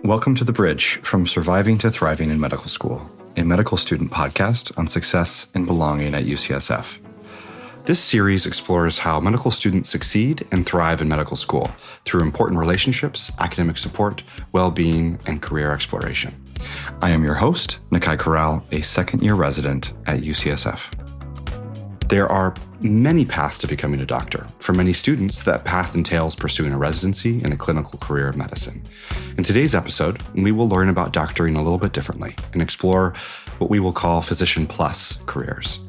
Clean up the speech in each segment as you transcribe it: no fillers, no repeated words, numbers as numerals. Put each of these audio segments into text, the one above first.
Welcome to The Bridge, from surviving to thriving in medical school, a medical student podcast on success and belonging at UCSF. This series explores how medical students succeed and thrive in medical school through important relationships, academic support, well-being, and career exploration. I am your host, Nikai Corral, a second-year resident at UCSF. There are many paths to becoming a doctor. For many students, that path entails pursuing a residency and a clinical career of medicine. In today's episode, we will learn about doctoring a little bit differently and explore what we will call physician plus careers.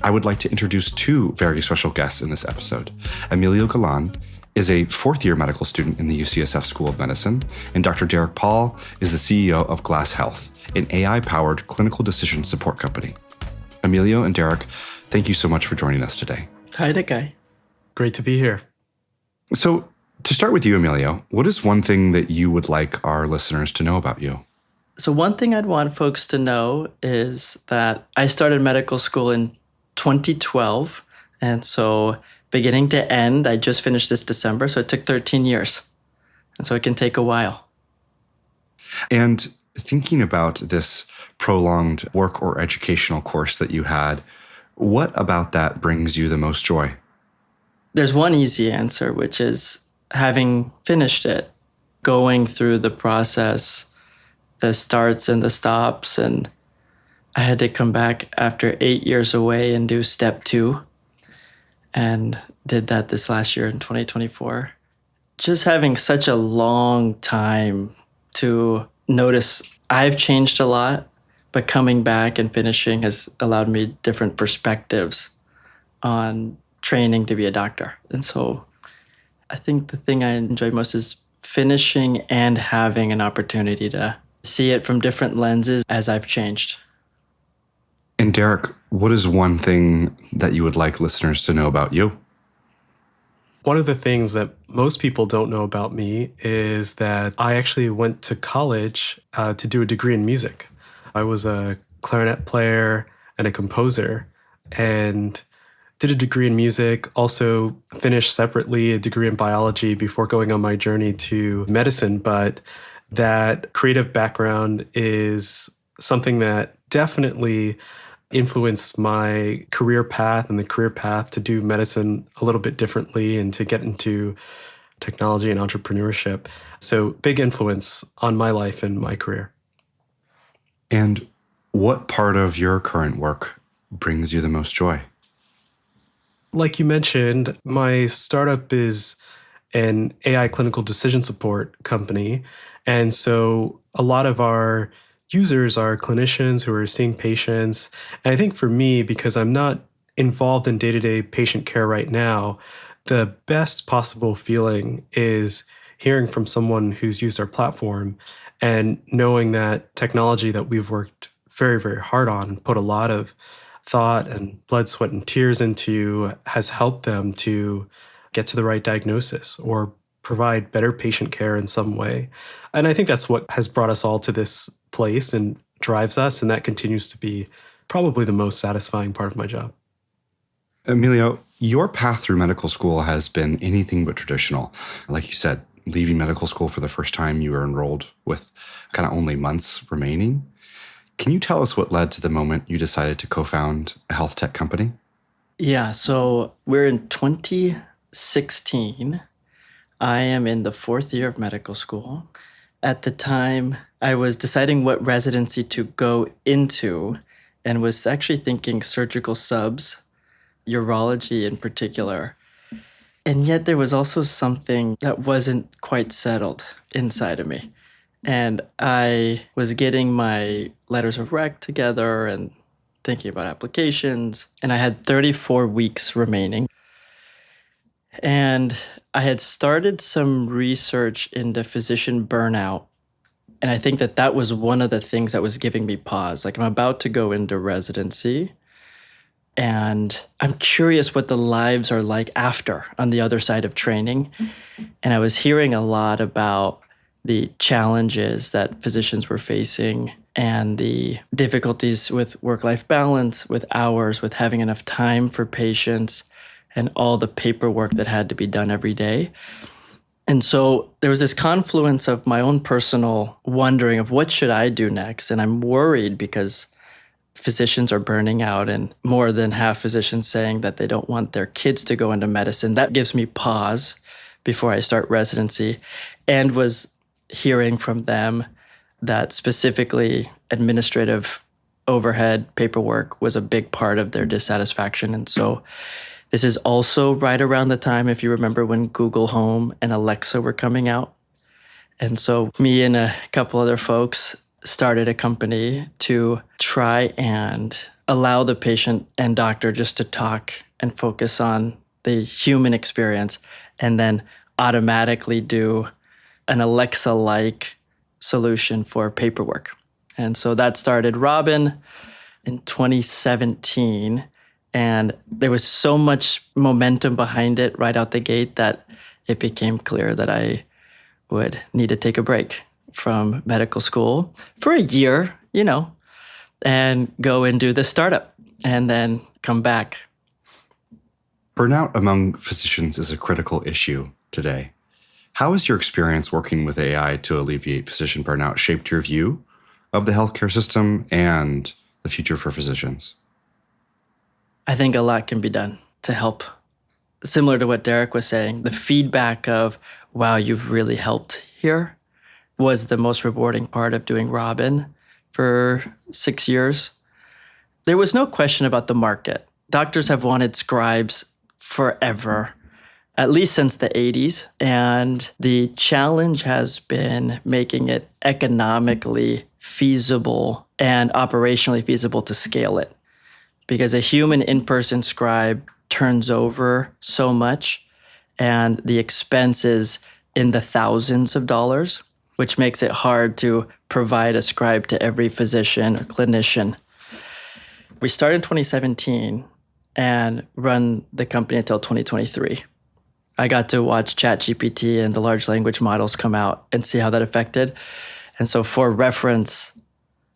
I would like to introduce two very special guests in this episode. Emilio Galan is a fourth-year medical student in the UCSF School of Medicine, and Dr. Derek Paul is the CEO of Glass Health, an AI-powered clinical decision support company. Emilio and Derek, thank you so much for joining us today. Hi, Nikai. Great to be here. So, to start with you, Emilio, what is one thing that you would like our listeners to know about you? So one thing I'd want folks to know is that I started medical school in 2012. And so beginning to end, I just finished this December. So it took 13 years. And so it can take a while. And thinking about this prolonged work or educational course that you had, what about that brings you the most joy? There's one easy answer, which is having finished it, going through the process, the starts and the stops. And I had to come back after 8 years away and do step 2. And did that this last year in 2024. Just having such a long time to notice I've changed a lot, but coming back and finishing has allowed me different perspectives on training to be a doctor. And so I think the thing I enjoy most is finishing and having an opportunity to see it from different lenses as I've changed. And Derek, what is one thing that you would like listeners to know about you? One of the things that most people don't know about me is that I actually went to college to do a degree in music. I was a clarinet player and a composer and did a degree in music, also finished separately a degree in biology before going on my journey to medicine. But that creative background is something that definitely influenced my career path and the career path to do medicine a little bit differently and to get into technology and entrepreneurship. So big influence on my life and my career. And what part of your current work brings you the most joy? Like you mentioned, my startup is an AI clinical decision support company. And so a lot of our users are clinicians who are seeing patients. And I think for me, because I'm not involved in day-to-day patient care right now, the best possible feeling is hearing from someone who's used our platform and knowing that technology that we've worked very, very hard on, put a lot of thought and blood, sweat, and tears into, has helped them to get to the right diagnosis or provide better patient care in some way. And I think that's what has brought us all to this place and drives us, and that continues to be probably the most satisfying part of my job. Emilio, your path through medical school has been anything but traditional. Like you said, leaving medical school for the first time, you were enrolled with kind of only months remaining. Can you tell us what led to the moment you decided to co-found a health tech company? Yeah, so we're in 2016. I am in the 4th year of medical school. At the time, I was deciding what residency to go into and was actually thinking surgical subs, urology in particular. And yet there was also something that wasn't quite settled inside of me. And I was getting my letters of rec together and thinking about applications. And I had 34 weeks remaining. And I had started some research into physician burnout. And I think that that was one of the things that was giving me pause. Like, I'm about to go into residency, and I'm curious what the lives are like after, on the other side of training. And I was hearing a lot about the challenges that physicians were facing and the difficulties with work-life balance, with hours, with having enough time for patients, and all the paperwork that had to be done every day. And so there was this confluence of my own personal wondering of what should I do next? And I'm worried because physicians are burning out, and more than half physicians saying that they don't want their kids to go into medicine. That gives me pause before I start residency, and was hearing from them that specifically administrative overhead paperwork was a big part of their dissatisfaction. And so this is also right around the time, if you remember, when Google Home and Alexa were coming out. And so me and a couple other folks started a company to try and allow the patient and doctor just to talk and focus on the human experience, and then automatically do an Alexa-like solution for paperwork. And so that started Robin in 2017. And there was so much momentum behind it right out the gate that it became clear that I would need to take a break from medical school for a year, and go and do the startup and then come back. Burnout among physicians is a critical issue today. How has your experience working with AI to alleviate physician burnout shaped your view of the healthcare system and the future for physicians? I think a lot can be done to help. Similar to what Derek was saying, the feedback of, wow, you've really helped here, was the most rewarding part of doing Robin for 6 years. There was no question about the market. Doctors have wanted scribes forever, at least since the 80s. And the challenge has been making it economically feasible and operationally feasible to scale it. Because a human in-person scribe turns over so much, and the expense is in the thousands of dollars, which makes it hard to provide a scribe to every physician or clinician. We started in 2017 and run the company until 2023. I got to watch ChatGPT and the large language models come out and see how that affected. And so for reference,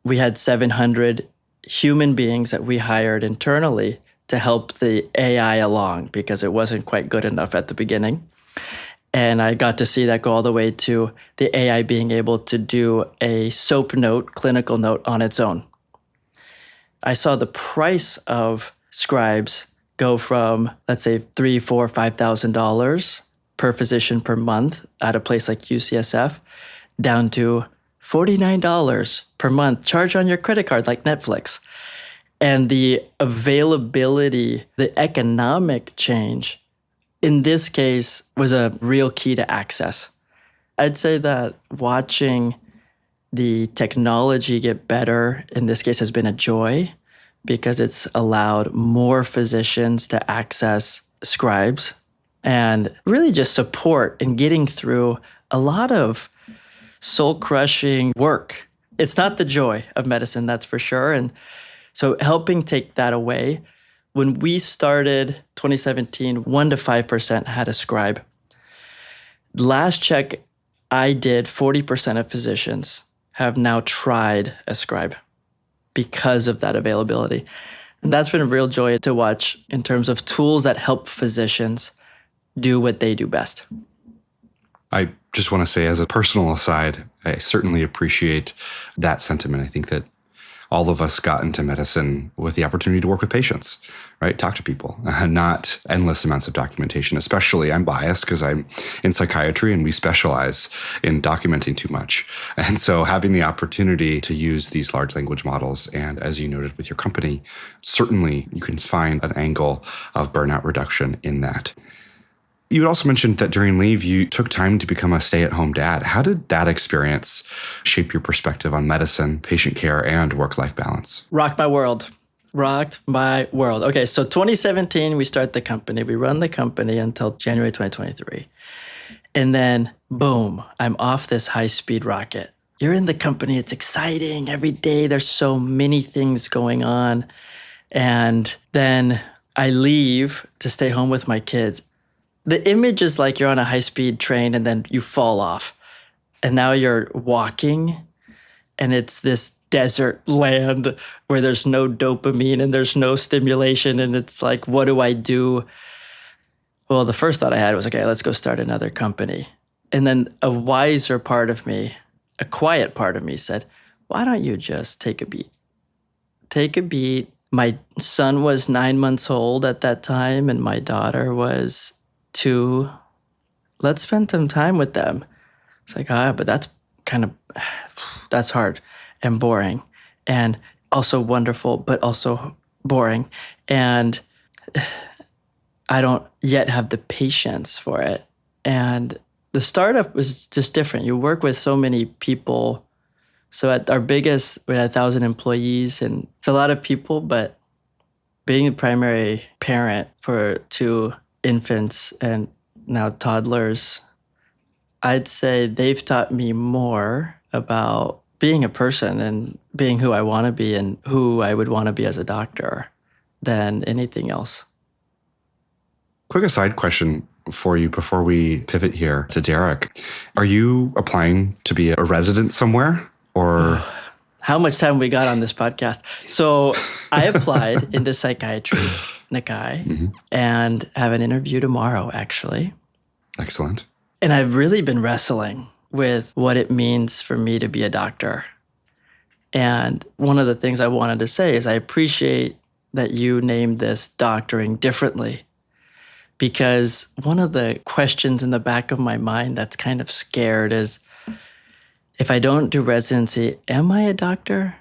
we had 700 human beings that we hired internally to help the AI along because it wasn't quite good enough at the beginning. And I got to see that go all the way to the AI being able to do a SOAP note, clinical note on its own. I saw the price of scribes go from, let's say, $3,000, $4,000, $5,000 per physician per month at a place like UCSF, down to $49 per month, charge on your credit card like Netflix. And the availability, the economic change, in this case, was a real key to access. I'd say that watching the technology get better, in this case, has been a joy because it's allowed more physicians to access scribes and really just support in getting through a lot of soul-crushing work. It's not the joy of medicine, that's for sure. And so helping take that away. When we started 2017, 1% to 5% had a scribe. Last check I did, 40% of physicians have now tried a scribe because of that availability. And that's been a real joy to watch in terms of tools that help physicians do what they do best. I just want to say, as a personal aside, I certainly appreciate that sentiment. I think that all of us got into medicine with the opportunity to work with patients, right? Talk to people, not endless amounts of documentation. Especially, I'm biased because I'm in psychiatry and we specialize in documenting too much. And so having the opportunity to use these large language models, and as you noted with your company, certainly you can find an angle of burnout reduction in that. You had also mentioned that during leave, you took time to become a stay-at-home dad. How did that experience shape your perspective on medicine, patient care, and work-life balance? Rocked my world. Okay, so 2017, we start the company. We run the company until January 2023. And then, boom, I'm off this high-speed rocket. You're in the company. It's exciting. Every day, there's so many things going on. And then I leave to stay home with my kids. The image is like you're on a high-speed train and then you fall off. And now you're walking and it's this desert land where there's no dopamine and there's no stimulation. And it's like, what do I do? Well, the first thought I had was, okay, let's go start another company. And then a wiser part of me, a quiet part of me said, why don't you just take a beat? Take a beat. My son was 9 months old at that time, and my daughter was 2. Let's spend some time with them. It's like, but that's hard and boring and also wonderful, but also boring. And I don't yet have the patience for it. And the startup was just different. You work with so many people. So at our biggest, we had 1,000 employees, and it's a lot of people, but being a primary parent for 2 infants and now toddlers, I'd say they've taught me more about being a person and being who I want to be and who I would want to be as a doctor than anything else. Quick aside question for you before we pivot here to Derek. Are you applying to be a resident somewhere, or? How much time we got on this podcast? So I applied into psychiatry, Nakai, and have an interview tomorrow, actually. Excellent. And I've really been wrestling with what it means for me to be a doctor. And one of the things I wanted to say is I appreciate that you named this doctoring differently, because one of the questions in the back of my mind that's kind of scared is, if I don't do residency, am I a doctor?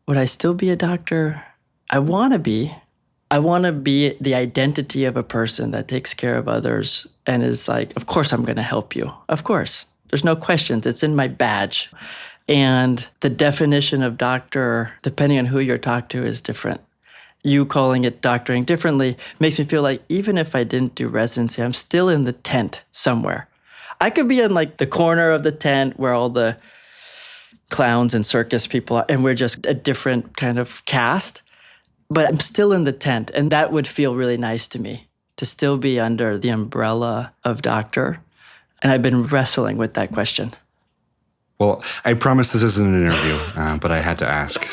Would I still be a doctor? I want to be. I want to be the identity of a person that takes care of others and is like, of course I'm going to help you. Of course. There's no questions. It's in my badge. And the definition of doctor, depending on who you're talking to, is different. You calling it doctoring differently makes me feel like even if I didn't do residency, I'm still in the tent somewhere. I could be in like the corner of the tent where all the clowns and circus people are, and we're just a different kind of cast. But I'm still in the tent, and that would feel really nice to me, to still be under the umbrella of doctor. And I've been wrestling with that question. Well, I promise this isn't an interview, but I had to ask.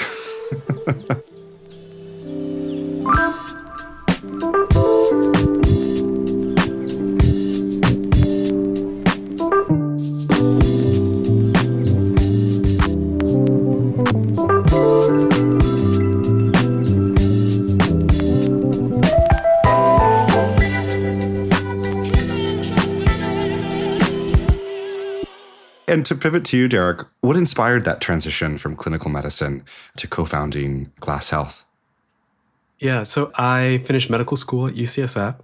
And to pivot to you, Derek, what inspired that transition from clinical medicine to co-founding Glass Health? Yeah, so I finished medical school at UCSF,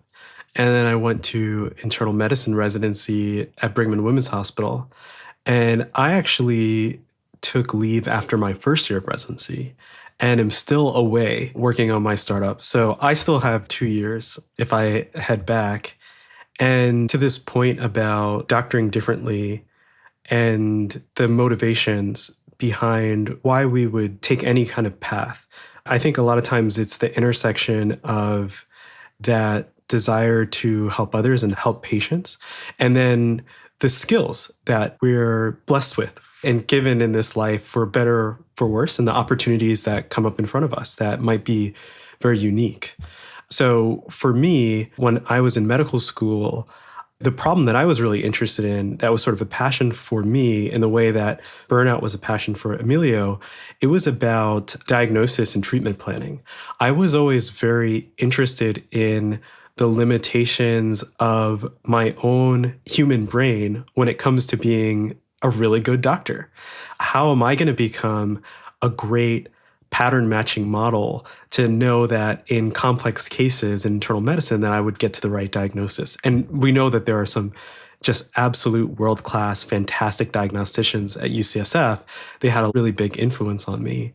and then I went to internal medicine residency at Brigham and Women's Hospital. And I actually took leave after my first year of residency and am still away working on my startup. So I still have 2 years if I head back. And to this point about doctoring differently and the motivations behind why we would take any kind of path. I think a lot of times it's the intersection of that desire to help others and help patients, and then the skills that we're blessed with and given in this life, for better, for worse, and the opportunities that come up in front of us that might be very unique. So for me, when I was in medical school, the problem that I was really interested in, that was sort of a passion for me in the way that burnout was a passion for Emilio, it was about diagnosis and treatment planning. I was always very interested in the limitations of my own human brain when it comes to being a really good doctor. How am I going to become a great pattern matching model to know that in complex cases in internal medicine that I would get to the right diagnosis? And we know that there are some just absolute world-class, fantastic diagnosticians at UCSF. They had a really big influence on me.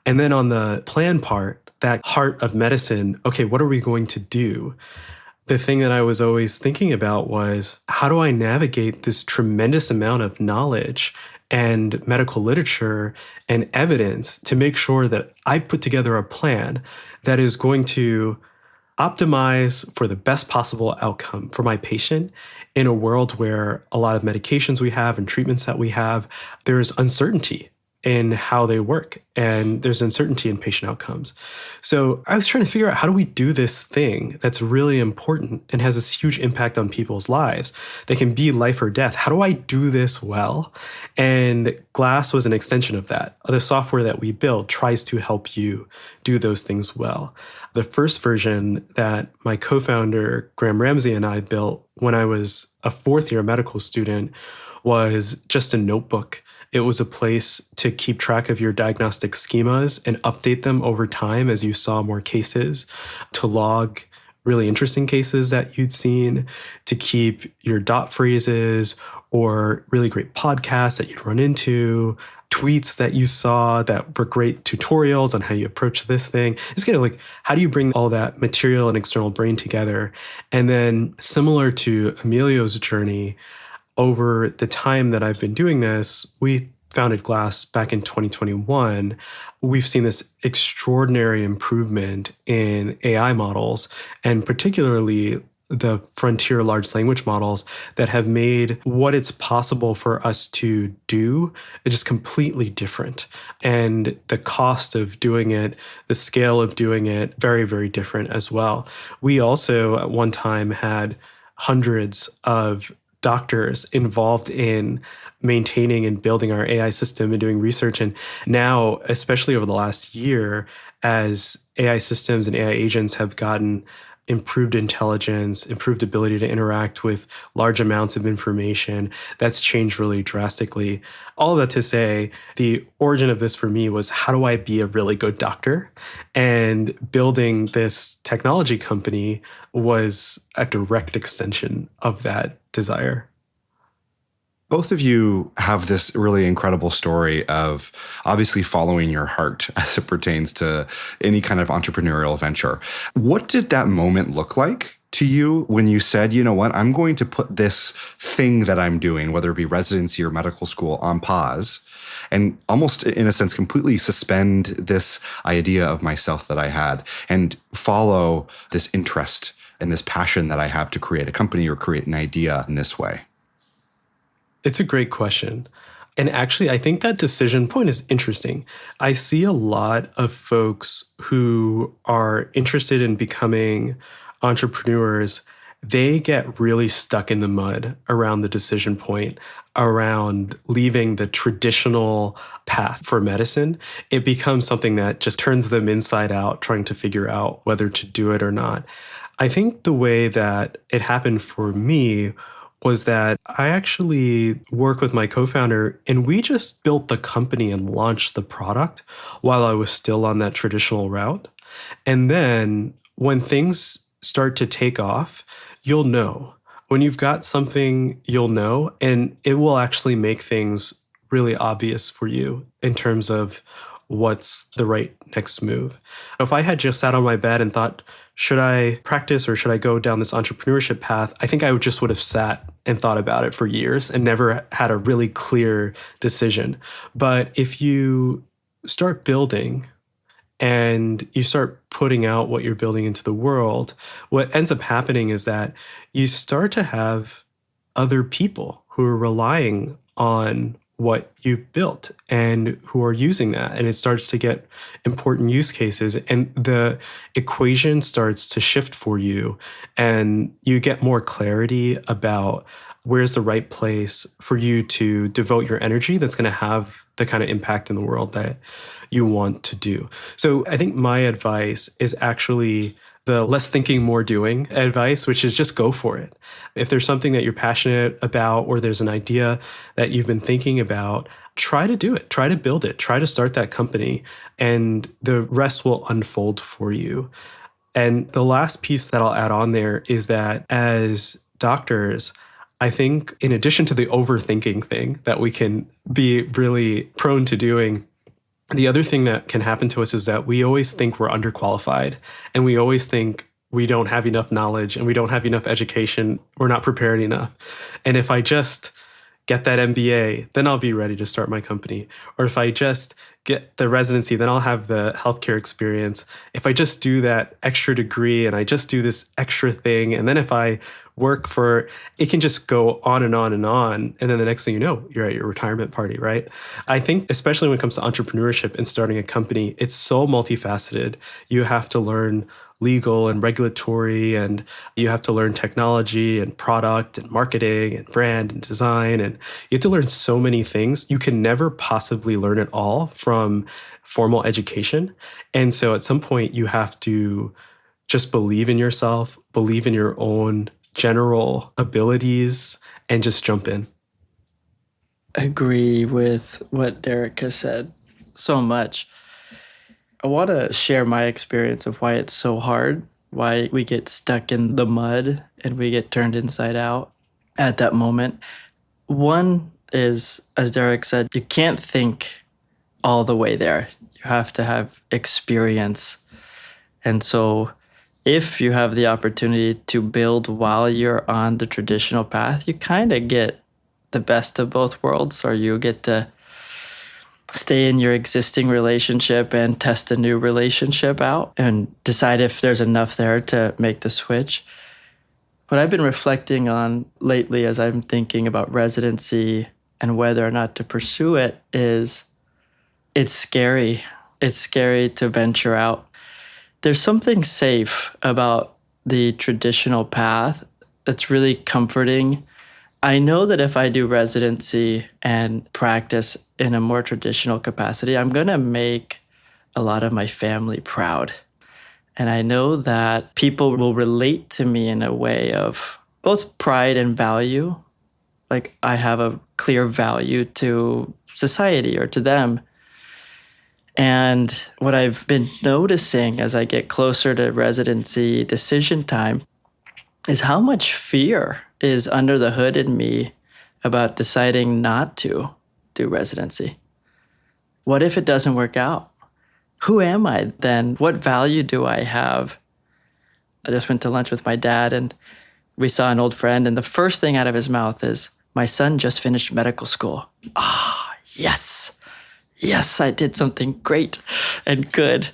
And then on the plan part, that heart of medicine, okay, what are we going to do? The thing that I was always thinking about was, how do I navigate this tremendous amount of knowledge and medical literature and evidence to make sure that I put together a plan that is going to optimize for the best possible outcome for my patient in a world where a lot of medications we have and treatments that we have, there's uncertainty in how they work, and there's uncertainty in patient outcomes. So I was trying to figure out, how do we do this thing that's really important and has this huge impact on people's lives that can be life or death? How do I do this well? And Glass was an extension of that. The software that we build tries to help you do those things well. The first version that my co-founder, Graham Ramsey, and I built when I was a fourth year medical student was just a notebook. It was a place to keep track of your diagnostic schemas and update them over time as you saw more cases, to log really interesting cases that you'd seen, to keep your dot phrases or really great podcasts that you'd run into, tweets that you saw that were great tutorials on how you approach this thing. It's kind of like, how do you bring all that material and external brain together? And then similar to Emilio's journey, over the time that I've been doing this, we founded Glass back in 2021. We've seen this extraordinary improvement in AI models, and particularly the frontier large language models that have made what it's possible for us to do just completely different. And the cost of doing it, the scale of doing it, very, very different as well. We also at one time had hundreds of doctors involved in maintaining and building our AI system and doing research. And now, especially over the last year, as AI systems and AI agents have gotten improved intelligence, improved ability to interact with large amounts of information, that's changed really drastically. All of that to say, the origin of this for me was, how do I be a really good doctor? And building this technology company was a direct extension of that desire. Both of you have this really incredible story of obviously following your heart as it pertains to any kind of entrepreneurial venture. What did that moment look like to you when you said, you know what, I'm going to put this thing that I'm doing, whether it be residency or medical school, on pause, and almost in a sense completely suspend this idea of myself that I had and follow this interest and this passion that I have to create a company or create an idea in this way? It's a great question. And actually, I think that decision point is interesting. I see a lot of folks who are interested in becoming entrepreneurs. They get really stuck in the mud around the decision point, around leaving the traditional path for medicine. It becomes something that just turns them inside out, trying to figure out whether to do it or not. I think the way that it happened for me was that I actually worked with my co-founder, and we just built the company and launched the product while I was still on that traditional route. And then when things start to take off, you'll know. When you've got something, you'll know, and it will actually make things really obvious for you in terms of what's the right next move. If I had just sat on my bed and thought, should I practice or should I go down this entrepreneurship path? I think I would have sat and thought about it for years and never had a really clear decision. But if you start building and you start putting out what you're building into the world, what ends up happening is that you start to have other people who are relying on what you've built and who are using that. And it starts to get important use cases, and the equation starts to shift for you, and you get more clarity about where's the right place for you to devote your energy that's going to have the kind of impact in the world that you want to do. So I think my advice is actually the less thinking, more doing advice, which is just go for it. If there's something that you're passionate about, or there's an idea that you've been thinking about, try to do it, try to build it, try to start that company, and the rest will unfold for you. And the last piece that I'll add on there is that as doctors, I think in addition to the overthinking thing that we can be really prone to doing, the other thing that can happen to us is that we always think we're underqualified, and we always think we don't have enough knowledge and we don't have enough education. We're not prepared enough. And if I just get that MBA, then I'll be ready to start my company. Or if I just get the residency, then I'll have the healthcare experience. If I just do that extra degree and I just do this extra thing, and then if I work for, it can just go on and on and on. And then the next thing you know, you're at your retirement party, right? I think, especially when it comes to entrepreneurship and starting a company, it's so multifaceted. You have to learn legal and regulatory, and you have to learn technology and product and marketing and brand and design. And you have to learn so many things. You can never possibly learn it all from formal education. And so at some point, you have to just believe in yourself, believe in your own general abilities, and just jump in. I agree with what Derek has said so much. I want to share my experience of why it's so hard, why we get stuck in the mud and we get turned inside out at that moment. One is, as Derek said, you can't think all the way there. You have to have experience. And so if you have the opportunity to build while you're on the traditional path, you kind of get the best of both worlds, or you get to stay in your existing relationship and test a new relationship out and decide if there's enough there to make the switch. What I've been reflecting on lately as I'm thinking about residency and whether or not to pursue it is it's scary. It's scary to venture out. There's something safe about the traditional path that's really comforting. I know that if I do residency and practice in a more traditional capacity, I'm going to make a lot of my family proud. And I know that people will relate to me in a way of both pride and value. Like I have a clear value to society or to them. And what I've been noticing as I get closer to residency decision time is how much fear is under the hood in me about deciding not to do residency. What if it doesn't work out? Who am I then? What value do I have? I just went to lunch with my dad and we saw an old friend, and the first thing out of his mouth is, "My son just finished medical school." Yes. Yes, I did something great and good.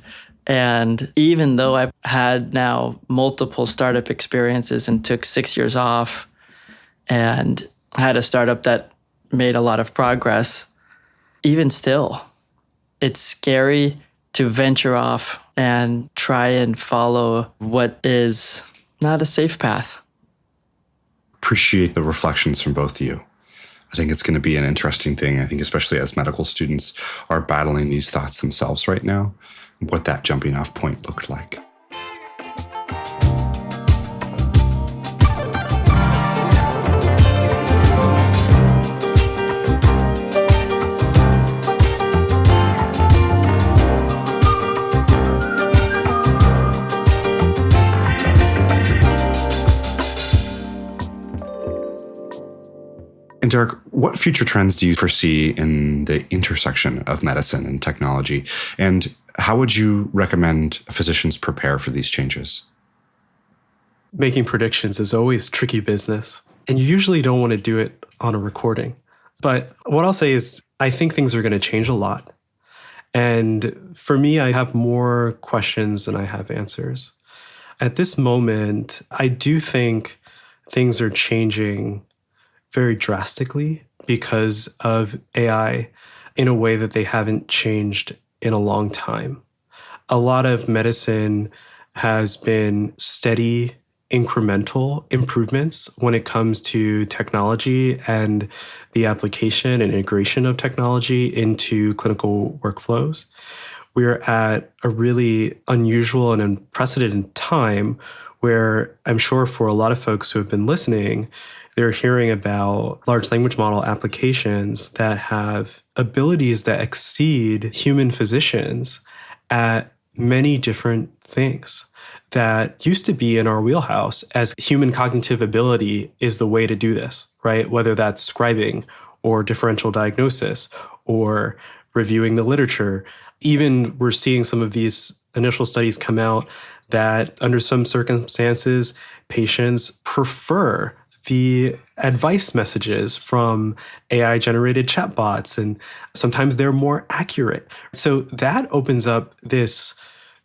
And even though I've had now multiple startup experiences and took 6 years off and had a startup that made a lot of progress, even still, it's scary to venture off and try and follow what is not a safe path. Appreciate the reflections from both of you. I think it's going to be an interesting thing. I think especially as medical students are battling these thoughts themselves right now, what that jumping off point looked like. And Derek, what future trends do you foresee in the intersection of medicine and technology? And how would you recommend physicians prepare for these changes? Making predictions is always tricky business, and you usually don't want to do it on a recording. But what I'll say is I think things are going to change a lot. And for me, I have more questions than I have answers. At this moment, I do think things are changing very drastically because of AI in a way that they haven't changed in a long time. A lot of medicine has been steady, incremental improvements when it comes to technology and the application and integration of technology into clinical workflows. We're at a really unusual and unprecedented time where I'm sure for a lot of folks who have been listening, they're hearing about large language model applications that have abilities that exceed human physicians at many different things that used to be in our wheelhouse as human cognitive ability is the way to do this, right? Whether that's scribing or differential diagnosis or reviewing the literature. Even we're seeing some of these initial studies come out that under some circumstances, patients prefer the advice messages from AI-generated chatbots, and sometimes they're more accurate. So that opens up this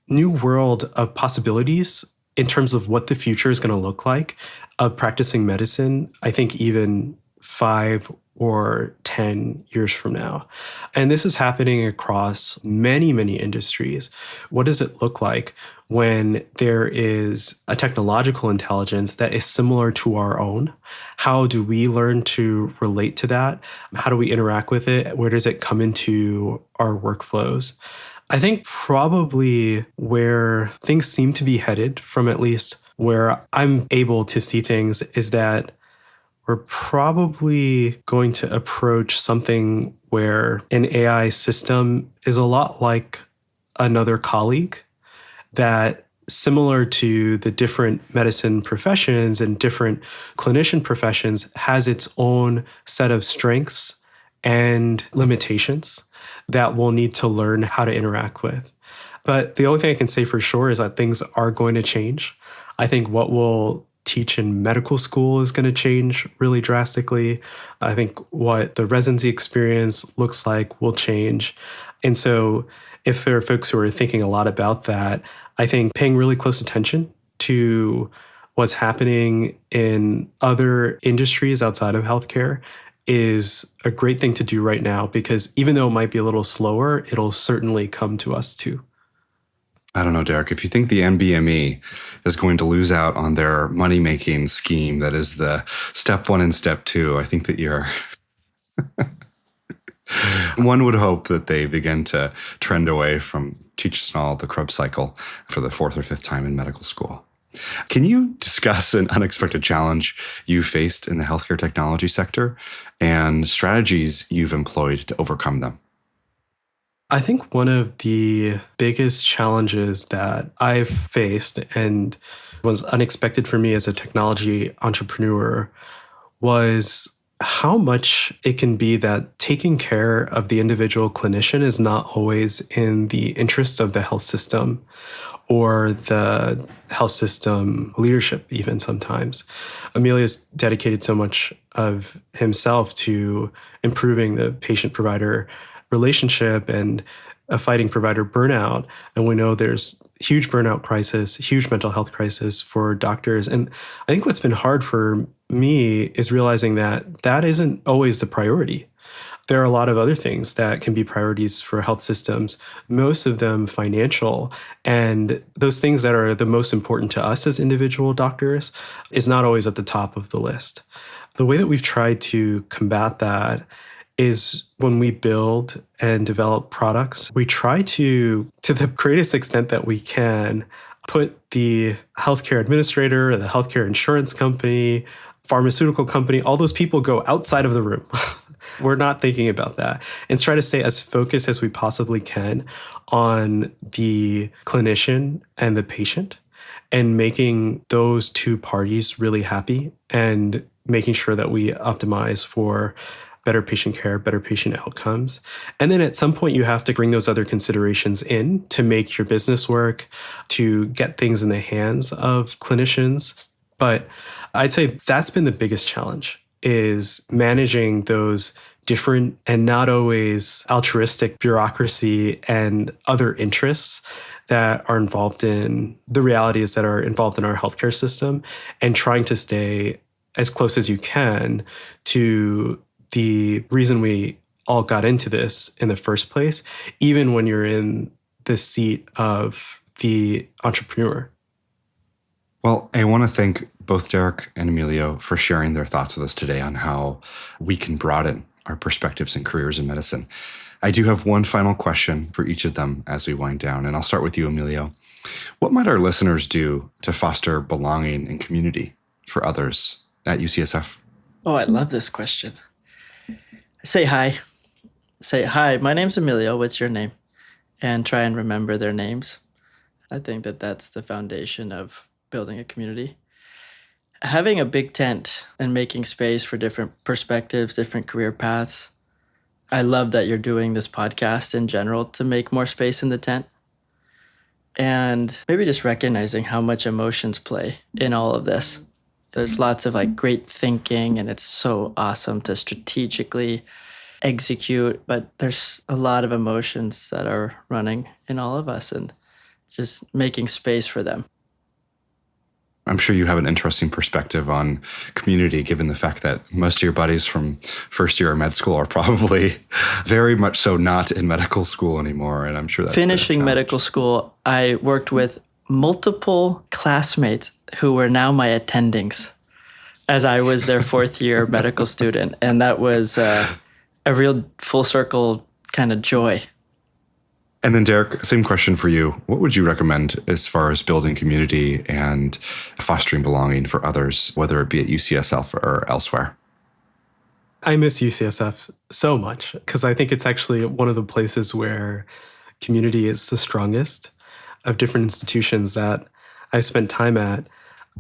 new world of possibilities in terms of what the future is going to look like of practicing medicine, I think even 5 or 10 years from now. And this is happening across many, many industries. What does it look like when there is a technological intelligence that is similar to our own? How do we learn to relate to that? How do we interact with it? Where does it come into our workflows? I think probably where things seem to be headed, from at least where I'm able to see things, is that we're probably going to approach something where an AI system is a lot like another colleague, that similar to the different medicine professions and different clinician professions has its own set of strengths and limitations that we'll need to learn how to interact with. But the only thing I can say for sure is that things are going to change. I think what we'll teach in medical school is going to change really drastically. I think what the residency experience looks like will change. And so if there are folks who are thinking a lot about that, I think paying really close attention to what's happening in other industries outside of healthcare is a great thing to do right now, because even though it might be a little slower, it'll certainly come to us too. I don't know, Derek, if you think the NBME is going to lose out on their money-making scheme that is the step 1 and step 2, I think that you're... One would hope that they begin to trend away from teach us all the Krebs cycle for the 4th or 5th time in medical school. Can you discuss an unexpected challenge you faced in the healthcare technology sector and strategies you've employed to overcome them? I think one of the biggest challenges that I've faced and was unexpected for me as a technology entrepreneur was how much it can be that taking care of the individual clinician is not always in the interest of the health system or the health system leadership, even sometimes. Emilio's dedicated so much of himself to improving the patient-provider relationship and fighting provider burnout. And we know there's huge burnout crisis, huge mental health crisis for doctors. And I think what's been hard for me is realizing that that isn't always the priority. There are a lot of other things that can be priorities for health systems, most of them financial. And those things that are the most important to us as individual doctors is not always at the top of the list. The way that we've tried to combat that is when we build and develop products, we try to the greatest extent that we can, put the healthcare administrator, the healthcare insurance company, pharmaceutical company, all those people go outside of the room. We're not thinking about that, and try to stay as focused as we possibly can on the clinician and the patient and making those two parties really happy and making sure that we optimize for better patient care, better patient outcomes. And then at some point, you have to bring those other considerations in to make your business work, to get things in the hands of clinicians. But I'd say that's been the biggest challenge, is managing those different and not always altruistic bureaucracy and other interests that are involved in the realities that are involved in our healthcare system, and trying to stay as close as you can to the reason we all got into this in the first place, even when you're in the seat of the entrepreneur. Well, I want to thank both Derek and Emilio for sharing their thoughts with us today on how we can broaden our perspectives and careers in medicine. I do have one final question for each of them as we wind down, and I'll start with you, Emilio. What might our listeners do to foster belonging and community for others at UCSF? Oh, I love this question. Say hi. Say, hi, my name's Emilio. What's your name? And try and remember their names. I think that that's the foundation of building a community. Having a big tent and making space for different perspectives, different career paths. I love that you're doing this podcast in general to make more space in the tent. And maybe just recognizing how much emotions play in all of this. There's lots of great thinking, and it's so awesome to strategically execute, but there's a lot of emotions that are running in all of us, and just making space for them. I'm sure you have an interesting perspective on community, given the fact that most of your buddies from first year of med school are probably very much so not in medical school anymore. And I'm sure that's finishing medical school, I worked with multiple classmates who were now my attendings as I was their fourth year medical student. And that was a real full circle kind of joy. And then Derek, same question for you. What would you recommend as far as building community and fostering belonging for others, whether it be at UCSF or elsewhere? I miss UCSF so much because I think it's actually one of the places where community is the strongest of different institutions that I've spent time at.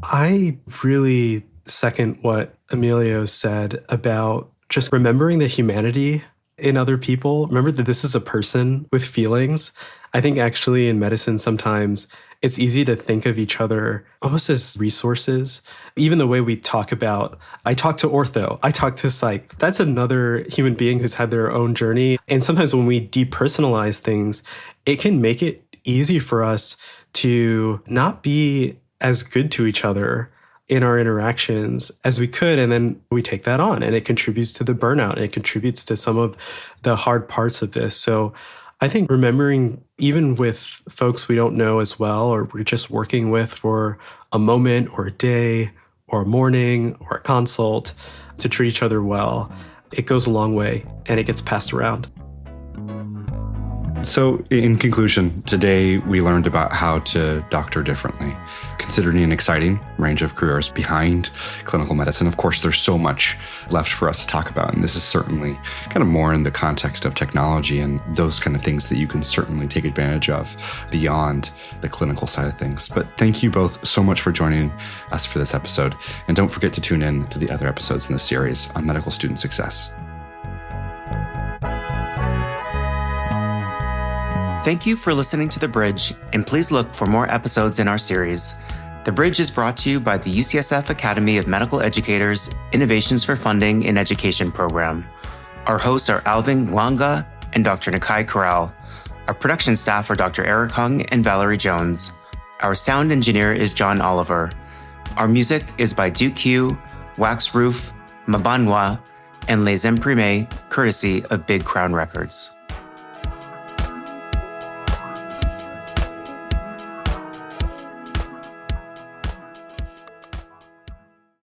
I really second what Emilio said about just remembering the humanity in other people. Remember that this is a person with feelings. I think actually in medicine, sometimes it's easy to think of each other almost as resources. Even the way we talk about, I talk to ortho, I talk to psych. That's another human being who's had their own journey. And sometimes when we depersonalize things, it can make it easy for us to not be as good to each other in our interactions as we could. And then we take that on and it contributes to the burnout. And it contributes to some of the hard parts of this. So I think remembering, even with folks we don't know as well, or we're just working with for a moment or a day or a morning or a consult, to treat each other well, it goes a long way and it gets passed around. So in conclusion, today we learned about how to doctor differently, considering an exciting range of careers behind clinical medicine. Of course, there's so much left for us to talk about, and this is certainly kind of more in the context of technology and those kind of things that you can certainly take advantage of beyond the clinical side of things. But thank you both so much for joining us for this episode. And don't forget to tune in to the other episodes in this series on medical student success. Thank you for listening to The Bridge, and please look for more episodes in our series. The Bridge is brought to you by the UCSF Academy of Medical Educators Innovations for Funding in Education program. Our hosts are Alvin Gwanga and Dr. Nakai Corral. Our production staff are Dr. Eric Hung and Valerie Jones. Our sound engineer is John Oliver. Our music is by Duke Q, Wax Roof, Mabanwa, and Les Imprimes, courtesy of Big Crown Records.